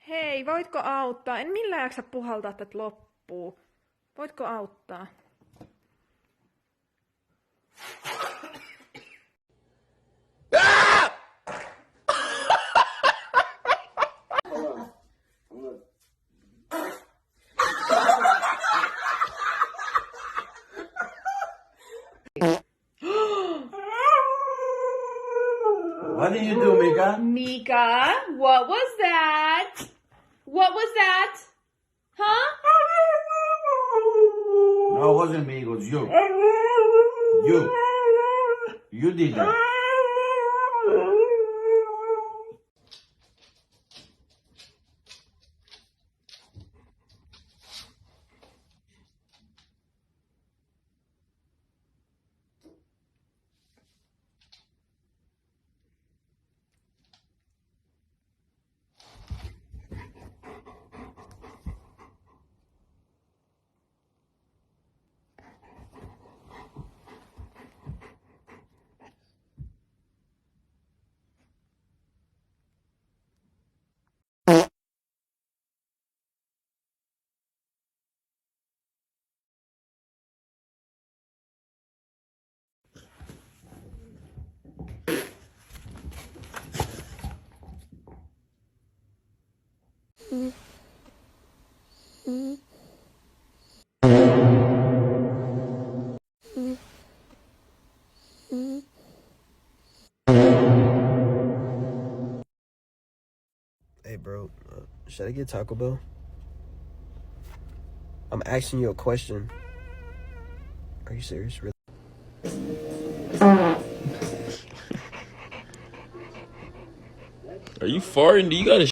Hei, voitko auttaa? En millään jaksa puhaltaa tätä loppuu. Voitko auttaa? What did you do, Mika? Mika, what was that? What was that? Huh? No, it wasn't me. It was you. You did that. Hey, bro, should I get Taco Bell? I'm asking you a question. Are you serious? Really? Are you farting? Do you got a